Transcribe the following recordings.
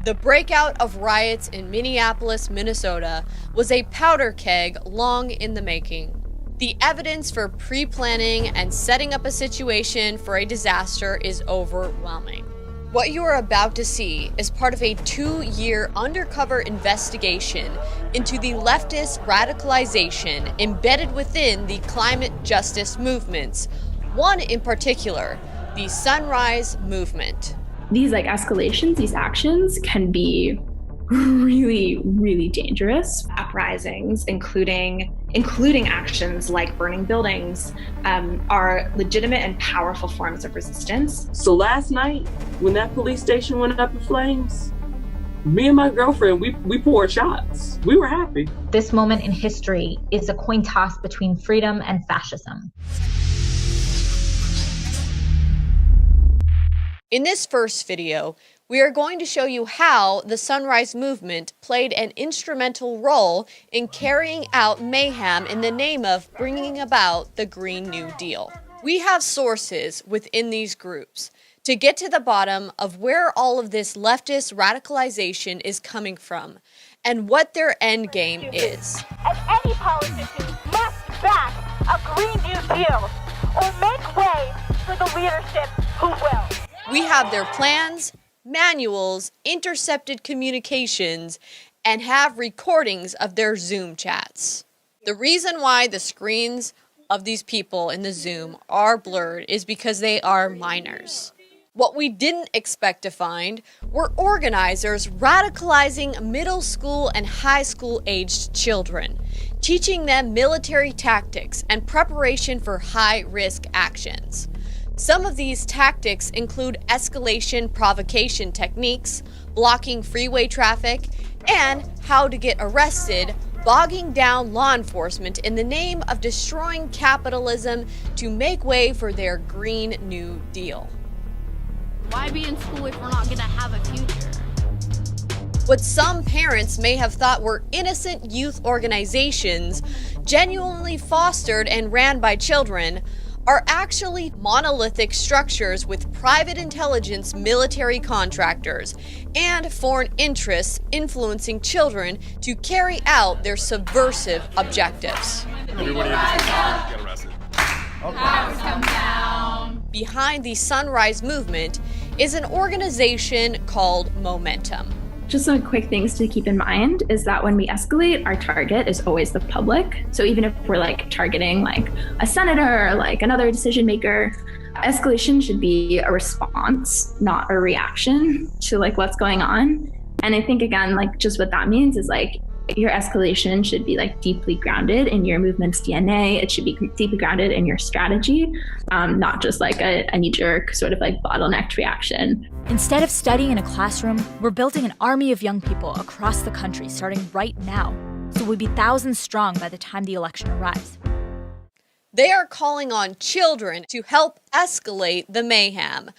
The breakout of riots in Minneapolis, Minnesota was a powder keg long in the making. The evidence for pre-planning and setting up a situation for a disaster is overwhelming. What you are about to see is part of a 2-year undercover investigation into the leftist radicalization embedded within the climate justice movements, one in particular, the Sunrise Movement. These escalations, these actions can be really, really dangerous. Uprisings, including actions like burning buildings, are legitimate and powerful forms of resistance. So last night, when that police station went up in flames, me and my girlfriend, we poured shots. We were happy. This moment in history is a coin toss between freedom and fascism. In this first video, we are going to show you how the Sunrise Movement played an instrumental role in carrying out mayhem in the name of bringing about the Green New Deal. We have sources within these groups to get to the bottom of where all of this leftist radicalization is coming from and what their end game is. And any politician must back a Green New Deal or make way for the leadership who will. We have their plans, manuals, intercepted communications, and have recordings of their Zoom chats. The reason why the screens of these people in the Zoom are blurred is because they are minors. What we didn't expect to find were organizers radicalizing middle school and high school aged children, teaching them military tactics and preparation for high-risk actions. Some of these tactics include escalation provocation techniques, blocking freeway traffic, and how to get arrested, bogging down law enforcement in the name of destroying capitalism to make way for their Green New Deal. Why be in school if we're not going to have a future? What some parents may have thought were innocent youth organizations, genuinely fostered and ran by children, are actually monolithic structures with private intelligence military contractors and foreign interests influencing children to carry out their subversive objectives. Everybody get arrested. Powers come down. Behind the Sunrise Movement is an organization called Momentum. Just some quick things to keep in mind is that when we escalate, our target is always the public. So even if we're targeting a senator or another decision maker, escalation should be a response, not a reaction to what's going on. And I think again, just what that means is your escalation should be deeply grounded in your movement's DNA. It should be deeply grounded in your strategy, not just a knee-jerk sort of bottlenecked reaction. Instead of studying in a classroom, we're building an army of young people across the country starting right now. So we'll be thousands strong by the time the election arrives. They are calling on children to help escalate the mayhem.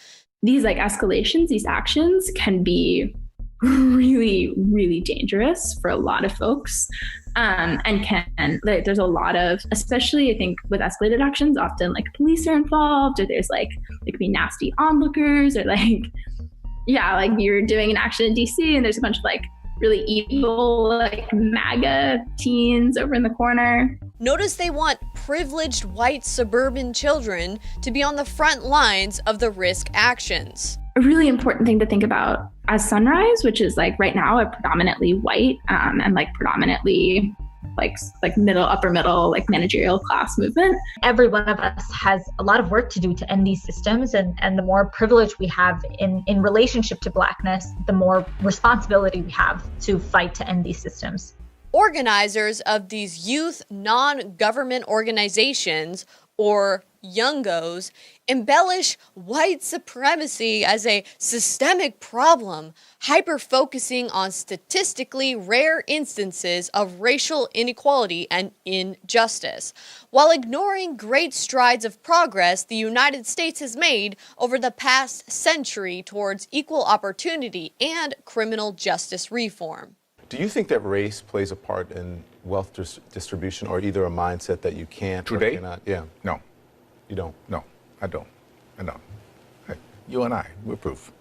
These escalations, these actions can be really, really dangerous for a lot of folks. There's a lot of, especially I think with escalated actions, often police are involved, or there's there could be nasty onlookers, or you're doing an action in DC and there's a bunch of really evil MAGA teens over in the corner. Notice they want privileged white suburban children to be on the front lines of the risk actions. A really important thing to think about as Sunrise, which is right now a predominantly white and predominantly middle, upper middle, managerial class movement. Every one of us has a lot of work to do to end these systems, and the more privilege we have in relationship to Blackness, the more responsibility we have to fight to end these systems. Organizers of these youth non-government organizations, or Youngos, embellish white supremacy as a systemic problem, hyper-focusing on statistically rare instances of racial inequality and injustice, while ignoring great strides of progress the United States has made over the past century towards equal opportunity and criminal justice reform. Do you think that race plays a part in wealth distribution, or either a mindset that you can't or Today? cannot? Yeah. No. You don't? No, I don't. I don't. Hey, you and I, we're proof.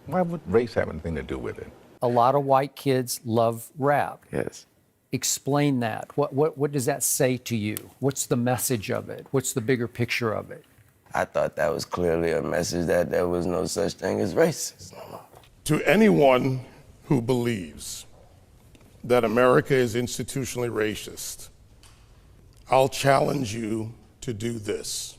Why would race have anything to do with it? A lot of white kids love rap. Yes. Explain that. What does that say to you? What's the message of it? What's the bigger picture of it? I thought that was clearly a message that there was no such thing as racism. To anyone who believes that America is institutionally racist, I'll challenge you to do this.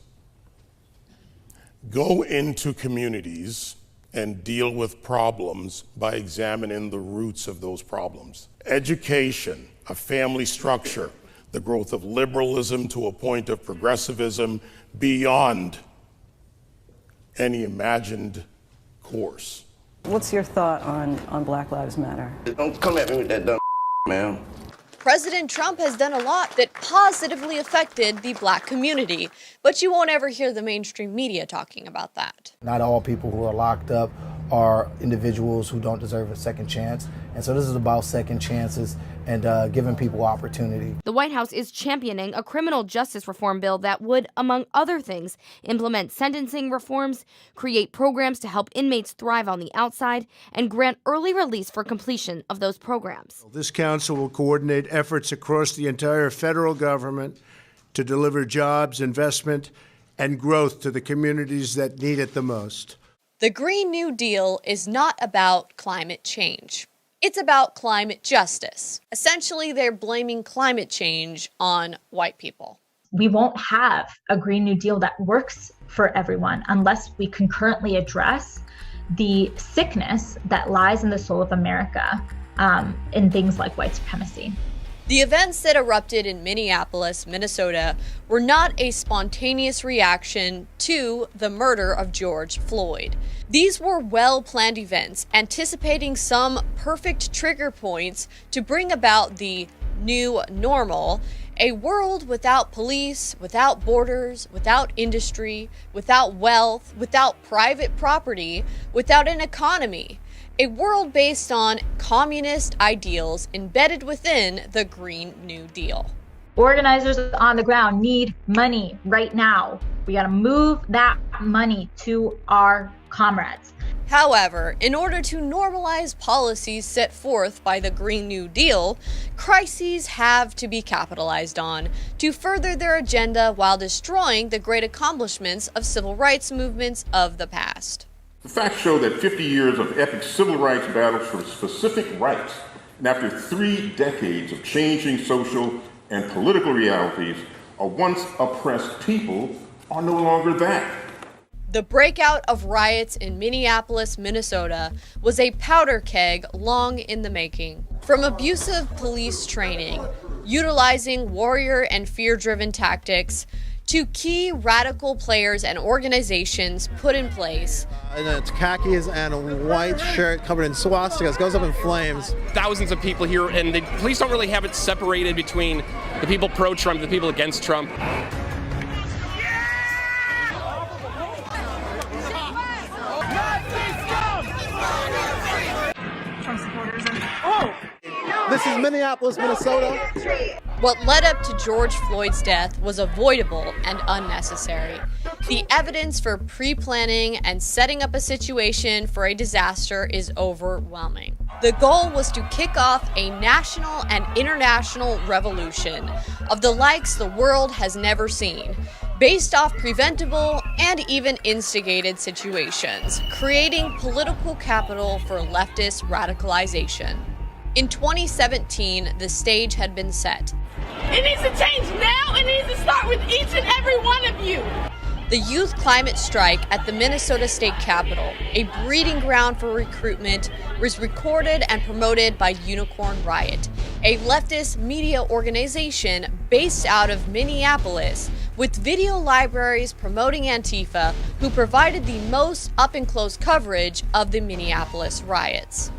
Go into communities and deal with problems by examining the roots of those problems. Education, a family structure, the growth of liberalism to a point of progressivism beyond any imagined course. What's your thought on Black Lives Matter? Don't come at me with that dumb man. President Trump has done a lot that positively affected the black community, but you won't ever hear the mainstream media talking about that. Not all people who are locked up are individuals who don't deserve a second chance. And so this is about second chances and giving people opportunity. The White House is championing a criminal justice reform bill that would, among other things, implement sentencing reforms, create programs to help inmates thrive on the outside, and grant early release for completion of those programs. This council will coordinate efforts across the entire federal government to deliver jobs, investment, and growth to the communities that need it the most. The Green New Deal is not about climate change. It's about climate justice. Essentially, they're blaming climate change on white people. We won't have a Green New Deal that works for everyone unless we concurrently address the sickness that lies in the soul of America in things like white supremacy. The events that erupted in Minneapolis, Minnesota, were not a spontaneous reaction to the murder of George Floyd. These were well-planned events, anticipating some perfect trigger points to bring about the new normal, a world without police, without borders, without industry, without wealth, without private property, without an economy. A world based on communist ideals embedded within the Green New Deal. Organizers on the ground need money right now. We got to move that money to our comrades. However, in order to normalize policies set forth by the Green New Deal, crises have to be capitalized on to further their agenda while destroying the great accomplishments of civil rights movements of the past. The facts show that 50 years of epic civil rights battles for specific rights, and after 3 decades of changing social and political realities, a once oppressed people are no longer that. The breakout of riots in Minneapolis, Minnesota was a powder keg long in the making. From abusive police training, utilizing warrior and fear-driven tactics, to key radical players and organizations put in place. And it's khakis and a white shirt covered in swastikas, goes up in flames. Thousands of people here, and the police don't really have it separated between the people pro-Trump and the people against Trump. This is Minneapolis, Minnesota. What led up to George Floyd's death was avoidable and unnecessary. The evidence for pre-planning and setting up a situation for a disaster is overwhelming. The goal was to kick off a national and international revolution of the likes the world has never seen, based off preventable and even instigated situations, creating political capital for leftist radicalization. In 2017, the stage had been set. It needs to change now. It needs to start with each and every one of you. The youth climate strike at the Minnesota State Capitol, a breeding ground for recruitment, was recorded and promoted by Unicorn Riot, a leftist media organization based out of Minneapolis, with video libraries promoting Antifa, who provided the most up-and-close coverage of the Minneapolis riots.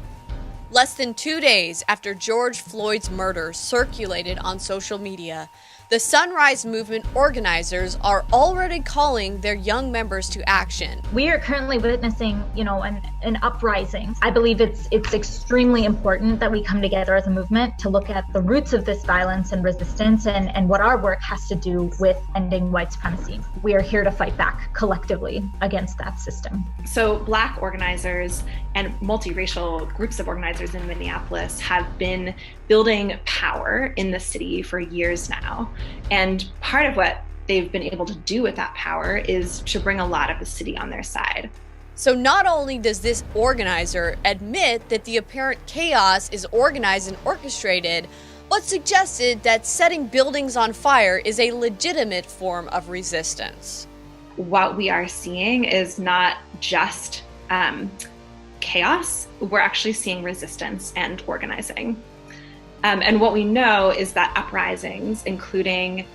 Less than 2 days after George Floyd's murder circulated on social media, The Sunrise Movement organizers are already calling their young members to action. We are currently witnessing, an uprising. I believe it's extremely important that we come together as a movement to look at the roots of this violence and resistance and what our work has to do with ending white supremacy. We are here to fight back collectively against that system. So Black organizers and multiracial groups of organizers in Minneapolis have been building power in the city for years now. And part of what they've been able to do with that power is to bring a lot of the city on their side. So not only does this organizer admit that the apparent chaos is organized and orchestrated, but suggested that setting buildings on fire is a legitimate form of resistance. What we are seeing is not just chaos, we're actually seeing resistance and organizing. And what we know is that uprisings, including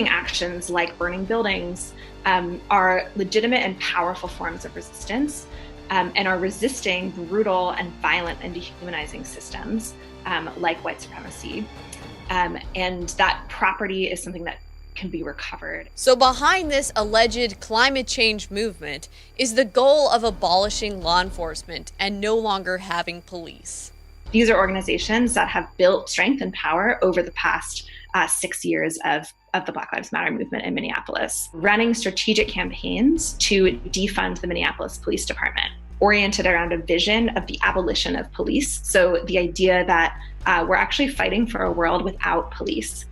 actions like burning buildings, are legitimate and powerful forms of resistance and are resisting brutal and violent and dehumanizing systems like white supremacy. And that property is something that can be recovered. So behind this alleged climate change movement is the goal of abolishing law enforcement and no longer having police. These are organizations that have built strength and power over the past 6 years of the Black Lives Matter movement in Minneapolis, running strategic campaigns to defund the Minneapolis Police Department, oriented around a vision of the abolition of police. So the idea that we're actually fighting for a world without police.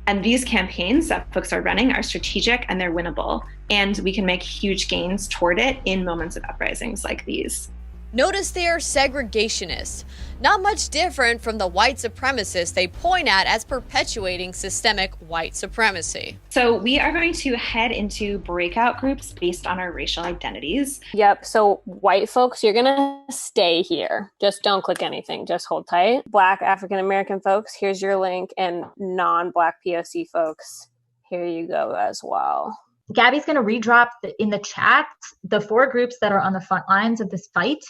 And these campaigns that folks are running are strategic and they're winnable. And we can make huge gains toward it in moments of uprisings like these. Notice they are segregationists, not much different from the white supremacists they point at as perpetuating systemic white supremacy. So we are going to head into breakout groups based on our racial identities. Yep, so white folks, you're gonna stay here. Just don't click anything, just hold tight. Black African American folks, here's your link, and non-Black POC folks, here you go as well. Gabby's going to redrop in the chat the 4 groups that are on the front lines of this fight.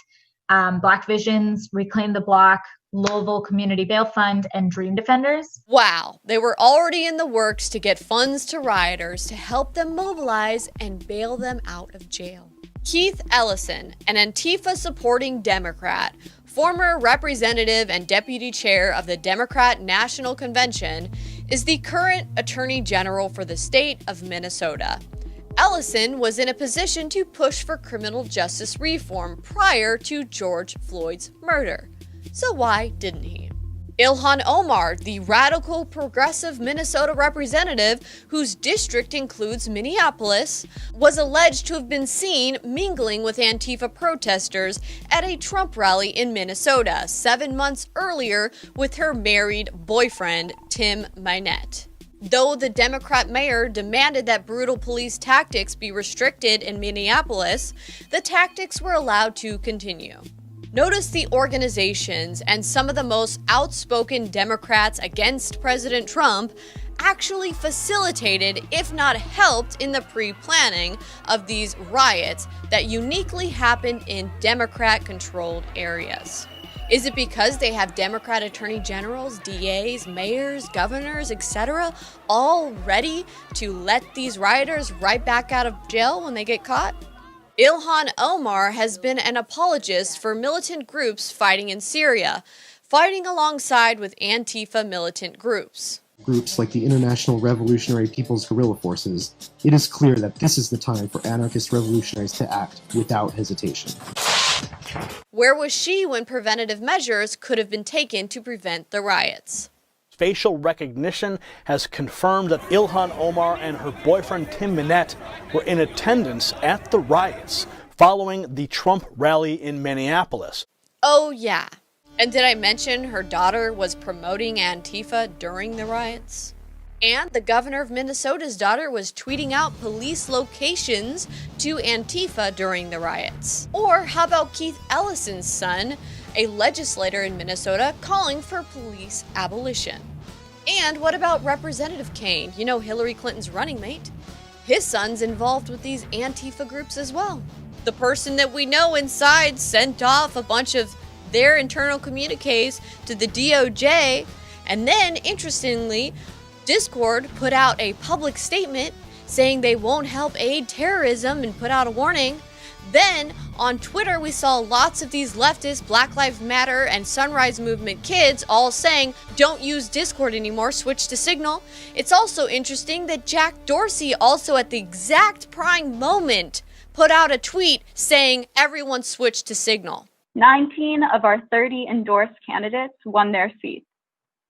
Black Visions, Reclaim the Block, Louisville Community Bail Fund, and Dream Defenders. Wow, they were already in the works to get funds to rioters to help them mobilize and bail them out of jail. Keith Ellison, an Antifa-supporting Democrat, former representative and deputy chair of the Democrat National Convention, is the current Attorney General for the state of Minnesota. Ellison was in a position to push for criminal justice reform prior to George Floyd's murder. So why didn't he? Ilhan Omar, the radical progressive Minnesota representative whose district includes Minneapolis, was alleged to have been seen mingling with Antifa protesters at a Trump rally in Minnesota 7 months earlier with her married boyfriend, Tim Minette. Though the Democrat mayor demanded that brutal police tactics be restricted in Minneapolis, the tactics were allowed to continue. Notice the organizations and some of the most outspoken Democrats against President Trump actually facilitated, if not helped, in the pre-planning of these riots that uniquely happened in Democrat-controlled areas. Is it because they have Democrat attorney generals, DAs, mayors, governors, etc., all ready to let these rioters right back out of jail when they get caught? Ilhan Omar has been an apologist for militant groups fighting in Syria, fighting alongside with Antifa militant groups. Groups like the International Revolutionary People's Guerrilla Forces, it is clear that this is the time for anarchist revolutionaries to act without hesitation. Where was she when preventative measures could have been taken to prevent the riots? Facial recognition has confirmed that Ilhan Omar and her boyfriend Tim Minette were in attendance at the riots following the Trump rally in Minneapolis. Oh yeah. And did I mention her daughter was promoting Antifa during the riots? And the governor of Minnesota's daughter was tweeting out police locations to Antifa during the riots. Or how about Keith Ellison's son, a legislator in Minnesota, calling for police abolition? And what about Representative Kaine, Hillary Clinton's running mate? His son's involved with these Antifa groups as well. The person that we know inside sent off a bunch of their internal communiques to the DOJ, and then, interestingly, Discord put out a public statement saying they won't help aid terrorism and put out a warning. Then, on Twitter, we saw lots of these leftist Black Lives Matter and Sunrise Movement kids all saying, don't use Discord anymore, switch to Signal. It's also interesting that Jack Dorsey also at the exact prime moment put out a tweet saying everyone switch to Signal. 19 of our 30 endorsed candidates won their seats.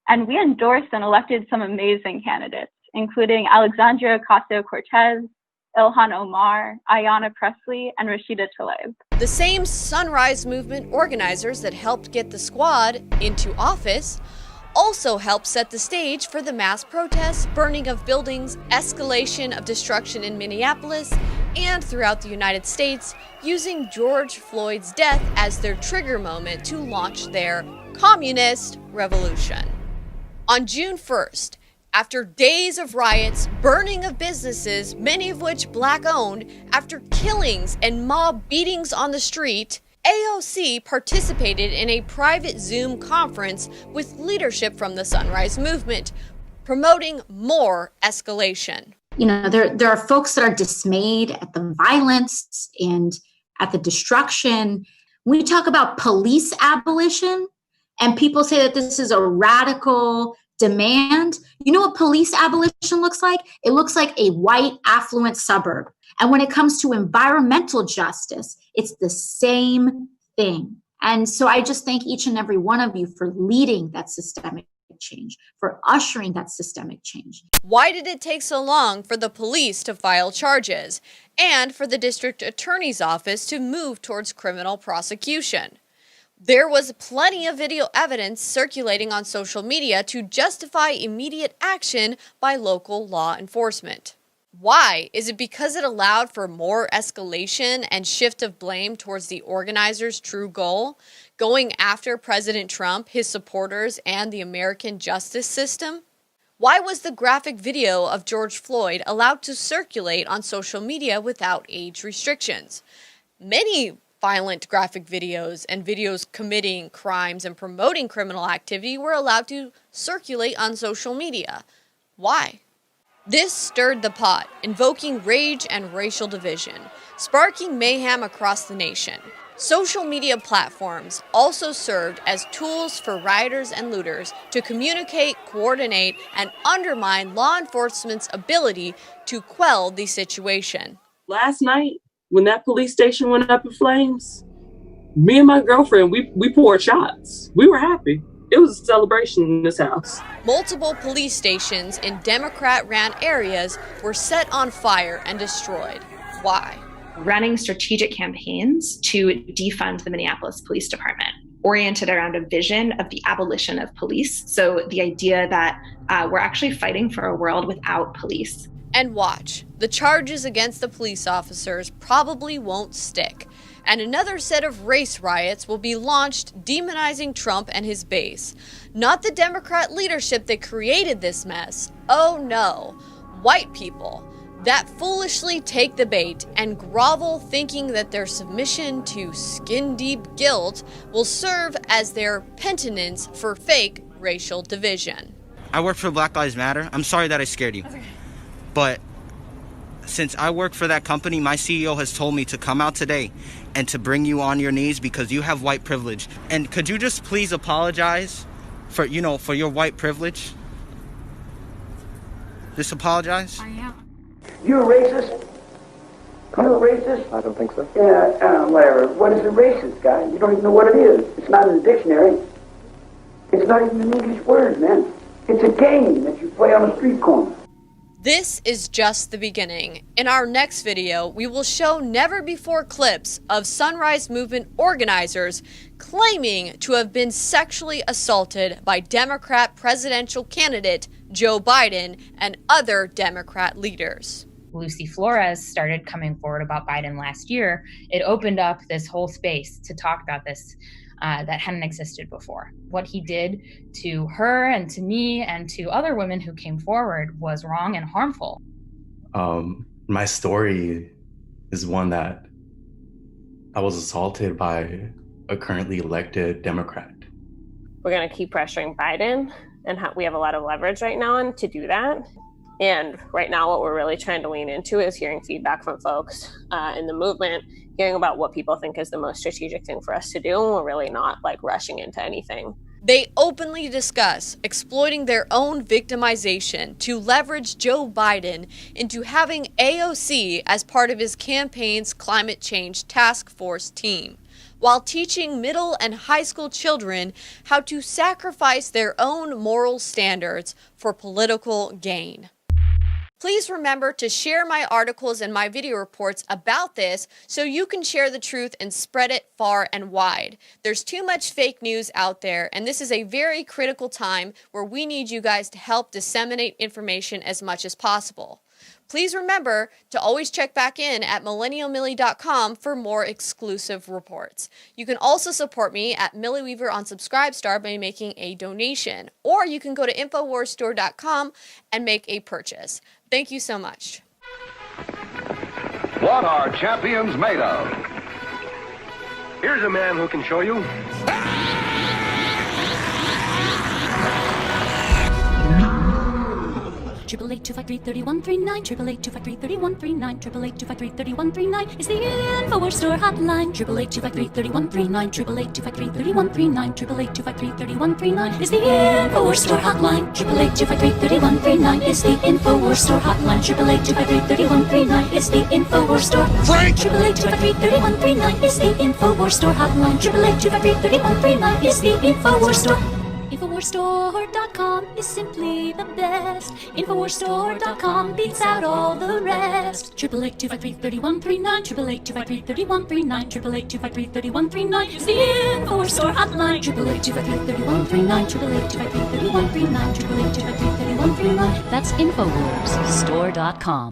And we endorsed and elected some amazing candidates, including Alexandria Ocasio-Cortez, Ilhan Omar, Ayanna Pressley, and Rashida Tlaib. The same Sunrise Movement organizers that helped get the squad into office also helped set the stage for the mass protests, burning of buildings, escalation of destruction in Minneapolis, and throughout the United States, using George Floyd's death as their trigger moment to launch their communist revolution. On June 1st, after days of riots, burning of businesses, many of which Black-owned, after killings and mob beatings on the street, AOC participated in a private Zoom conference with leadership from the Sunrise Movement, promoting more escalation. You know, there are folks that are dismayed at the violence and at the destruction. When we talk about police abolition, and people say that this is a radical demand, you know what police abolition looks like? It looks like a white, affluent suburb. And when it comes to environmental justice, it's the same thing. And so I just thank each and every one of you for leading that systemic change, for ushering that systemic change. Why did it take so long for the police to file charges and for the district attorney's office to move towards criminal prosecution? There was plenty of video evidence circulating on social media to justify immediate action by local law enforcement. Why? Is it because it allowed for more escalation and shift of blame towards the organizers' true goal, going after President Trump, his supporters, and the American justice system? Why was the graphic video of George Floyd allowed to circulate on social media without age restrictions? Many violent graphic videos and videos committing crimes and promoting criminal activity were allowed to circulate on social media. Why? This stirred the pot, invoking rage and racial division, sparking mayhem across the nation. Social media platforms also served as tools for rioters and looters to communicate, coordinate, and undermine law enforcement's ability to quell the situation. Last night, when that police station went up in flames, me and my girlfriend, we poured shots. We were happy. It was a celebration in this house. Multiple police stations in Democrat-ran areas were set on fire and destroyed. Why? Running strategic campaigns to defund the Minneapolis Police Department, oriented around a vision of the abolition of police. So the idea that we're actually fighting for a world without police. And watch, the charges against the police officers probably won't stick, and another set of race riots will be launched demonizing Trump and his base. Not the Democrat leadership that created this mess. Oh no, white people that foolishly take the bait and grovel thinking that their submission to skin-deep guilt will serve as their penitence for fake racial division. I work for Black Lives Matter. I'm sorry that I scared you. But since I work for that company, my CEO has told me to come out today and to bring you on your knees because you have white privilege. And could you just please apologize for your white privilege? Just apologize? I am. You're a racist? You're a racist? I don't think so. Yeah, whatever. What is a racist, guy? You don't even know what it is. It's not in the dictionary. It's not even an English word, man. It's a game that you play on a street corner. This is just the beginning. In our next video, we will show never-before clips of Sunrise Movement organizers claiming to have been sexually assaulted by Democrat presidential candidate Joe Biden and other Democrat leaders. Lucy Flores started coming forward about Biden last year, it opened up this whole space to talk about this that hadn't existed before. What he did to her and to me and to other women who came forward was wrong and harmful. My story is one that I was assaulted by a currently elected Democrat. we're going to keep pressuring Biden, and we have a lot of leverage right now to do that. And right now, what we're really trying to lean into is hearing feedback from folks in the movement, hearing about what people think is the most strategic thing for us to do. And we're really not like rushing into anything. They openly discuss exploiting their own victimization to leverage Joe Biden into having AOC as part of his campaign's climate change task force team, while teaching middle and high school children how to sacrifice their own moral standards for political gain. Please remember to share my articles and my video reports about this so you can share the truth and spread it far and wide. There's too much fake news out there, and this is a very critical time where we need you guys to help disseminate information as much as possible. Please remember to always check back in at millennialmillie.com for more exclusive reports. You can also support me at Millie Weaver on Subscribestar by making a donation, or you can go to InfoWarsStore.com and make a purchase. Thank you so much. What are champions made of? Here's a man who can show you. 888-253-3139, 888-253-3139, 888-253-3139 is the InfoWars Store hotline. 888-253-3139, 888-253-3139, 888-253-3139 is the InfoWars Store hotline. 888-253-3139 is the InfoWars Store hotline. 888-253-3139 is the InfoWars Store. Frank! 888-253-3139 is the InfoWars Store hotline. 888-253-3139 is the InfoWars Store. InfoWarsStore.com is simply the best. InfoWarsStore.com beats out all the rest. 888-253-3139, 888-253-3139, 888-253-3139 is the InfoWars Store hotline. 888-253-3139, 888-253-3139, 888-253-3139. That's InfoWarsStore.com.